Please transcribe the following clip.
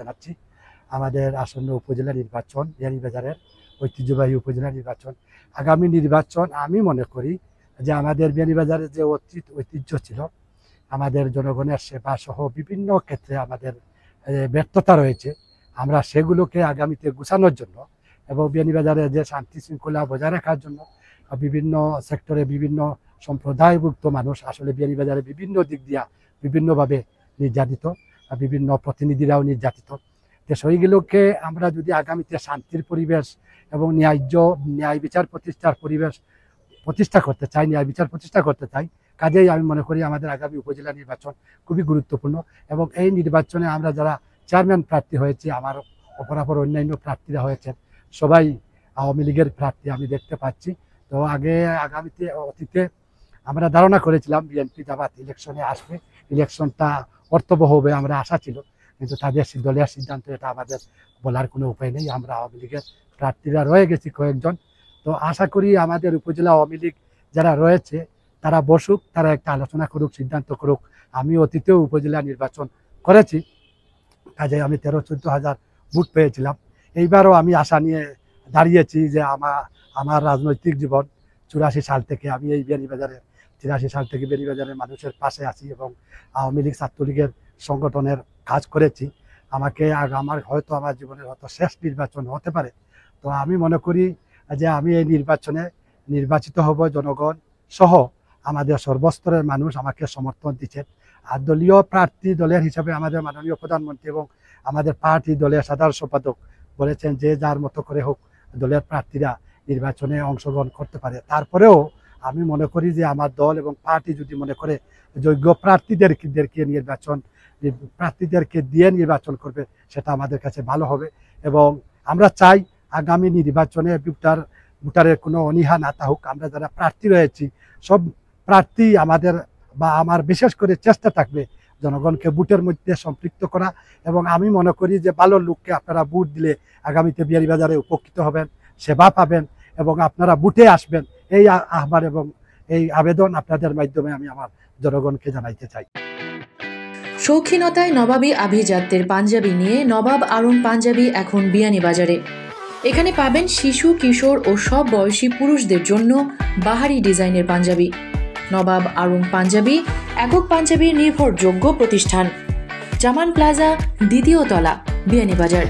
জানাচ্ছি আমাদের আসন্ন উপজেলা নির্বাচন বিয়ানীবাজারের ঐতিহ্যবাহী উপজেলা নির্বাচন। আগামী নির্বাচন আমি মনে করি যে আমাদের বিয়ানীবাজারের যে ঐতিহ্য ছিল, আমাদের জনগণের সেবা সহ বিভিন্ন ক্ষেত্রে আমাদের ব্যর্থতা রয়েছে, আমরা সেগুলোকে আগামীতে গুছানোর জন্য এবং বিয়ানীবাজারে যে শান্তি শৃঙ্খলা বজায় রাখার জন্য বিভিন্ন সেক্টরে বিভিন্ন সম্প্রদায়ভুক্ত মানুষ আসলে বিয়ানীবাজারে বিভিন্ন দিক দিয়া বিভিন্নভাবে নির্যাতিত, বিভিন্ন প্রতিনিধিরাও নির্যাতিত। তো সেইগুলোকে আমরা যদি আগামীতে শান্তির পরিবেশ এবং ন্যায় বিচার প্রতিষ্ঠার পরিবেশ প্রতিষ্ঠা করতে চাই, ন্যায় বিচার প্রতিষ্ঠা করতে চাই, কাজেই আমি মনে করি আমাদের আগামী উপজেলা নির্বাচন খুবই গুরুত্বপূর্ণ। এবং এই নির্বাচনে আমরা যারা চেয়ারম্যান প্রার্থী হয়েছি, আমার অপরাপর অন্যান্য প্রার্থীরা হয়েছেন, সবাই আওয়ামী লীগের প্রার্থী আমি দেখতে পাচ্ছি। তো আগামীতে অতীতে আমরা ধারণা করেছিলাম বিএনপি জামাত ইলেকশনে আসবে, ইলেকশনটা অর্থবহ হবে আমরা আশা ছিল, কিন্তু তাদের দলের সিদ্ধান্ত, এটা আমাদের বলার কোনো উপায় নেই। আমরা আওয়ামী লীগের প্রার্থীরা রয়ে গেছি কয়েকজন। তো আশা করি আমাদের উপজেলা আওয়ামী লীগ যারা রয়েছে তারা বসুক, তারা একটা আলোচনা করুক, সিদ্ধান্ত করুক। আমি অতীতেও উপজেলা নির্বাচন করেছি, কাজে আমি 13-14 হাজার ভোট পেয়েছিলাম। এইবারও আমি আশা নিয়ে দাঁড়িয়েছি যে আমার রাজনৈতিক জীবন 84 সাল থেকে আমি এই বিয়ানীবাজারের 83 সাল থেকে বিয়ানীবাজারের মানুষের পাশে আছি এবং আওয়ামী লীগ ছাত্রলীগের সংগঠনের কাজ করেছি। আমার হয়তো আমার জীবনের হয়তো শেষ নির্বাচন হতে পারে। তো আমি মনে করি যে আমি এই নির্বাচনে নির্বাচিত হব, জনগণ সহ আমাদের সর্বস্তরের মানুষ আমাকে সমর্থন দিচ্ছেন। আর দলীয় প্রার্থী দলের হিসাবে আমাদের মাননীয় প্রধানমন্ত্রী এবং আমাদের পার্টি দলের সাধারণ সম্পাদক বলেছেন যে যার মতো করে হোক দলের প্রার্থীরা নির্বাচনে অংশগ্রহণ করতে পারে। তারপরেও আমি মনে করি যে আমার দল এবং পার্টি যদি মনে করে যোগ্য প্রার্থীদেরকে দিয়ে নির্বাচন করবে, সেটা আমাদের কাছে ভালো হবে। এবং আমরা চাই আগামী নির্বাচনে ভোটারের কোনো অনীহা না থাকুক। আমরা যারা প্রার্থী রয়েছি সব প্রার্থী আমার বিশেষ করে চেষ্টা থাকবে জনগণকে ভোটের মধ্যে সম্পৃক্ত করা। এবং আমি মনে করি যে ভালো লোককে আপনারা ভোট দিলে আগামীতে বিয়ানীবাজারে উপকৃত হবেন, সেবা পাবেন এবং আপনারা ভোটে আসবেন। এই আহ্বান এবং এই আবেদন আপনাদের মাধ্যমে আমি আমার জনগণকে জানাইতে চাই। শৌখিনতায় নবাবী আভিজাত্যের পাঞ্জাবি নিয়ে নবাব আরং পাঞ্জাবি এখন বিয়ানীবাজারে। এখানে পাবেন শিশু, কিশোর ও সব বয়সী পুরুষদের জন্য বাহারি ডিজাইনের পাঞ্জাবি। নবাব আরং পাঞ্জাবি একক পাঞ্জাবির নির্ভরযোগ্য প্রতিষ্ঠান। জামান প্লাজা, 2য় তলা, বিয়ানীবাজার।